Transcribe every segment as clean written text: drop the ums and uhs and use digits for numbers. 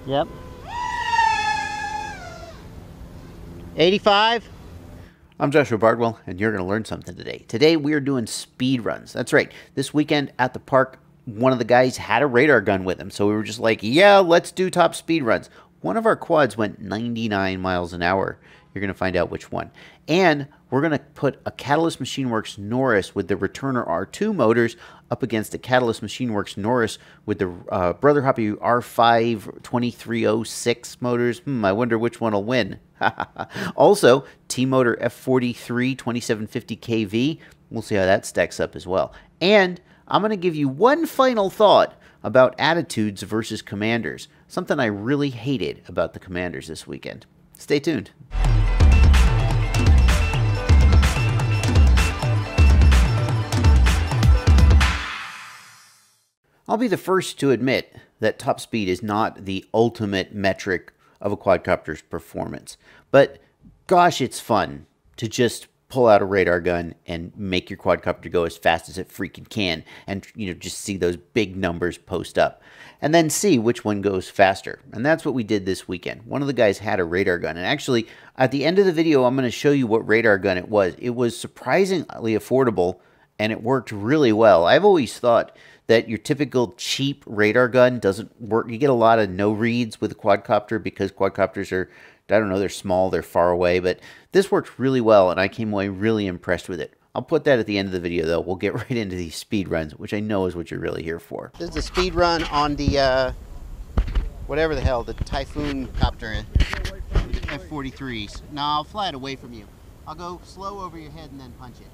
Yep. 85. I'm Joshua Bardwell, and you're going to learn something today. Today we are doing speed runs. That's right. This weekend at the park, one of the guys had a radar gun with him, so we were just like, yeah, let's do top speed runs. One of our quads went 99 miles an hour. You're going to find out which one. And we're going to put a Catalyst Machineworks Norris with the Returner R2 motors up against a Catalyst Machineworks Norris with the Brother Hoppy R5 2306 motors. I wonder which one will win. Also, T-Motor F43 2750KV. We'll see how that stacks up as well. And I'm going to give you one final thought about attitudes versus commanders. Something I really hated about the commanders this weekend. Stay tuned. I'll be the first to admit that top speed is not the ultimate metric of a quadcopter's performance. But gosh, it's fun to just pull out a radar gun and make your quadcopter go as fast as it freaking can, and just see those big numbers post up and then see which one goes faster. And that's what we did this weekend. One of the guys had a radar gun, and actually at the end of the video I'm going to show you what radar gun it was. It was surprisingly affordable and it worked really well. I've always thought that your typical cheap radar gun doesn't work. You get a lot of no reads with a quadcopter because quadcopters are, I don't know, they're small, they're far away, but this worked really well and I came away really impressed with it. I'll put that at the end of the video though. We'll get right into these speed runs, which I know is what you're really here for. This is a speed run on the, whatever the hell, the Typhoon copter F43s. No, I'll fly it away from you. I'll go slow over your head and then punch it.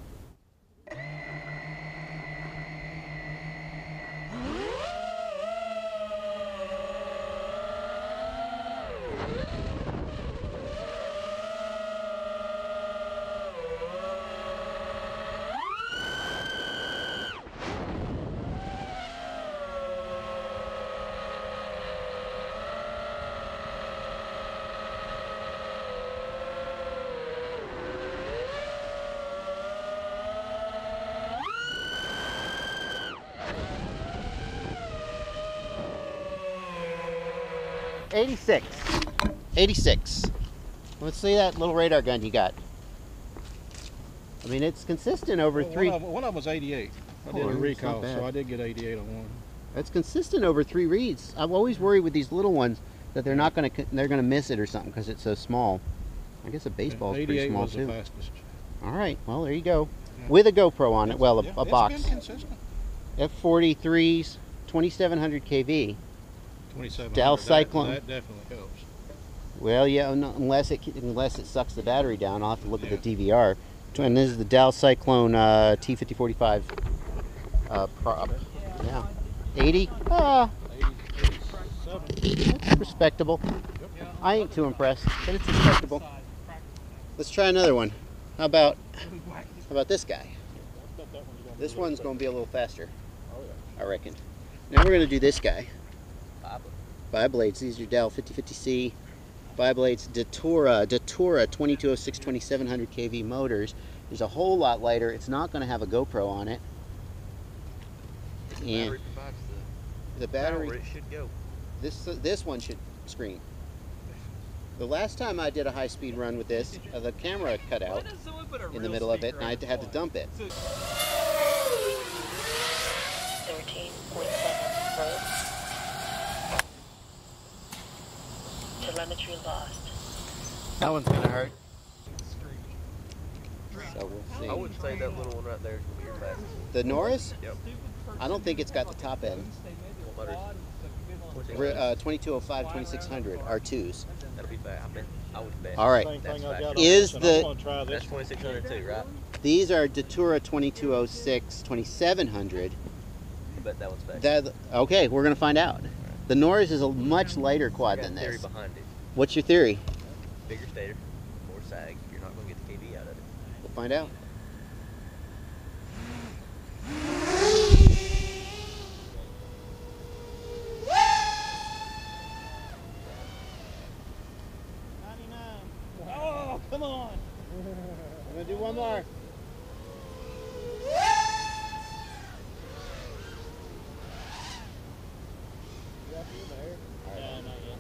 86. 86. Let's see that little radar gun you got. I mean, it's consistent over three. One of them was 88. I did a recall, so I did get 88 on one. That's consistent over 3 reads. I'm always worried with these little ones that they're gonna miss it or something because it's so small. I guess a baseball is pretty small too. 88 was the fastest. All right, well there you go. Yeah. With a GoPro on it. Well, a box. It's been consistent. F43s, 2700 kV. 2700. DAL Cyclone. That definitely helps. Well, yeah, unless it sucks the battery down, I'll have to look at the DVR. And this is the DAL Cyclone T5045 prop. Yeah, 80. That's respectable. I ain't too impressed, but it's respectable. Let's try another one. How about this guy? This one's going to be a little faster, I reckon. Now we're going to do this guy. Bi-blades. These are DAL 5050C bi-blades. Datura 2206 2700 kV motors. There's a whole lot lighter. It's not going to have a GoPro on it. And the battery it should go. This one should screen. The last time I did a high-speed run with this, the camera cut out in the middle of it, and I had to dump it. 13.7 volts. Telemetry lost. That one's gonna hurt. So we'll see. I wouldn't say that little one right there is going to be your fastest. The Norris? Yep. I don't think it's got the top end. 2205, 2600 R2s. That'll be bad. I would bet. All right. That's That's 2600 too, right? These are Datura 2206, 2700. I bet that one's fast. Okay, we're gonna find out. The Norris is a much lighter quad than theory this. behind it. What's your theory? Bigger stator, more sag. You're not going to get the KV out of it. We'll find out. Oh, come on. I'm gonna do one more.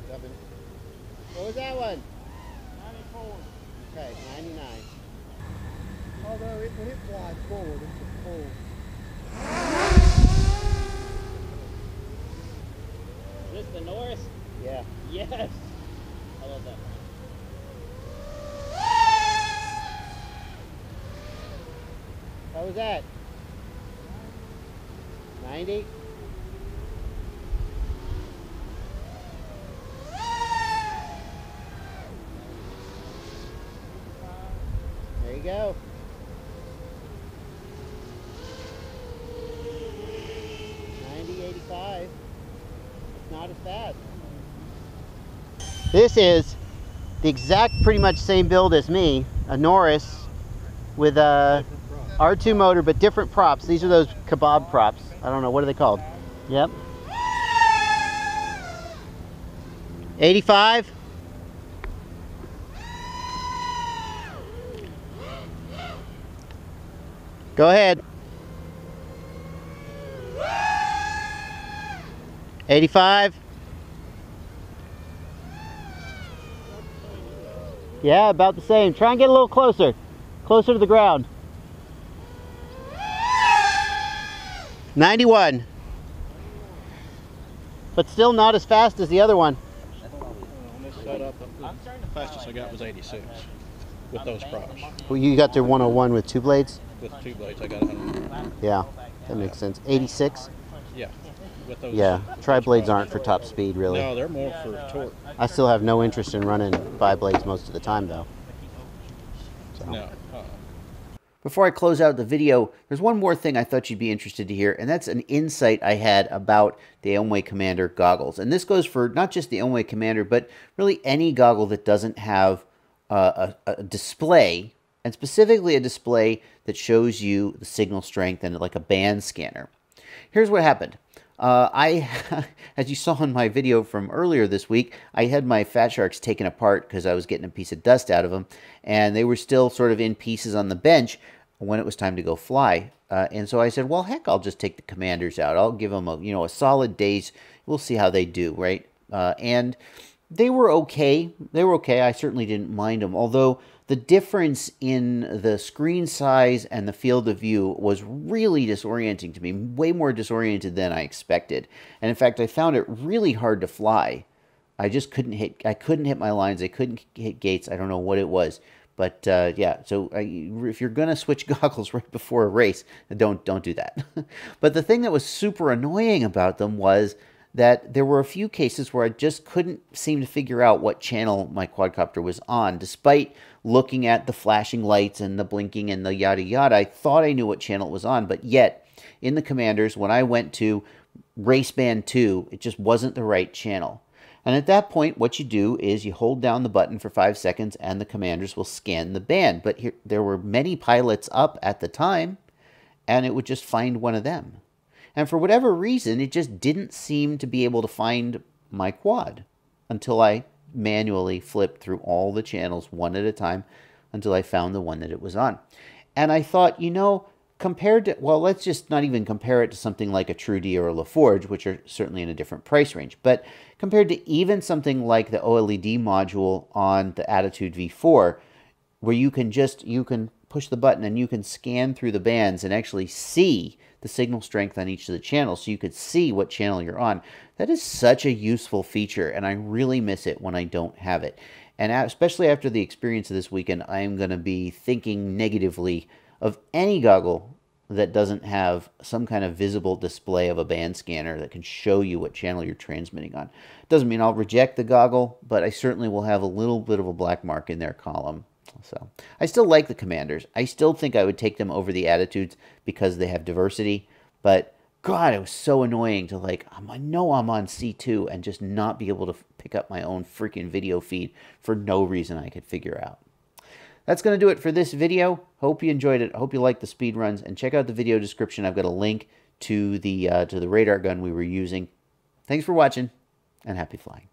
What was that one? 94. Okay, 99. Although when it flies forward, it's a full. Is this the Norris? Yeah. Yes. I love that one. What was that? 90? There you go. 90-85. It's not as bad. This is the exact pretty much same build as me, a Norris with a R2 motor, but different props. These are those kebab props. I don't know, what are they called? Yep. 85. Go ahead. 85. Yeah, about the same. Try and get a little closer. Closer to the ground. 91. But still not as fast as the other one. On this setup, the fastest I got was 86 with those props. Well, you got their 101 with two blades? With 2 blades, I got 100. Yeah, that makes sense. 86? Yeah. With those, Yeah, tri-blades aren't for top speed, really. No, they're more for torque. I still have no interest in running bi-blades most of the time, though. So. No. Before I close out the video, there's one more thing I thought you'd be interested to hear, and that's an insight I had about the Aomway Commander goggles. And this goes for not just the Aomway Commander, but really any goggle that doesn't have a display, and specifically a display that shows you the signal strength and like a band scanner. Here's what happened. As you saw in my video from earlier this week, I had my Fat Sharks taken apart because I was getting a piece of dust out of them, and they were still sort of in pieces on the bench when it was time to go fly. And so I said, well, heck, I'll just take the Commanders out. I'll give them a solid days. We'll see how they do, right? And they were okay. They were okay. I certainly didn't mind them, although the difference in the screen size and the field of view was really disorienting to me, way more disoriented than I expected. And in fact, I found it really hard to fly. I just couldn't hit my lines. I couldn't hit gates. I don't know what it was. But yeah, so if you're going to switch goggles right before a race, don't do that. But the thing that was super annoying about them was that there were a few cases where I just couldn't seem to figure out what channel my quadcopter was on. Despite looking at the flashing lights and the blinking and the yada yada, I thought I knew what channel it was on, but yet in the Commanders, when I went to race band 2, it just wasn't the right channel. And at that point, what you do is you hold down the button for 5 seconds and the Commanders will scan the band. But here, there were many pilots up at the time, and it would just find one of them. And for whatever reason, it just didn't seem to be able to find my quad until I manually flipped through all the channels one at a time until I found the one that it was on. And I thought, compared to, well, let's just not even compare it to something like a Trudy or a LaForge, which are certainly in a different price range. But compared to even something like the OLED module on the Attitude V4, where you can push the button and you can scan through the bands and actually see the signal strength on each of the channels, so you could see what channel you're on. That is such a useful feature, and I really miss it when I don't have it. And especially after the experience of this weekend, I am going to be thinking negatively of any goggle that doesn't have some kind of visible display of a band scanner that can show you what channel you're transmitting on. Doesn't mean I'll reject the goggle, but I certainly will have a little bit of a black mark in their column. So I still like the Commanders. I still think I would take them over the Attitudes because they have diversity. But God, it was so annoying to I know I'm on C2 and just not be able to pick up my own freaking video feed for no reason I could figure out. That's going to do it for this video. Hope you enjoyed it. Hope you liked the speed runs, and check out the video description. I've got a link to the radar gun we were using. Thanks for watching, and happy flying.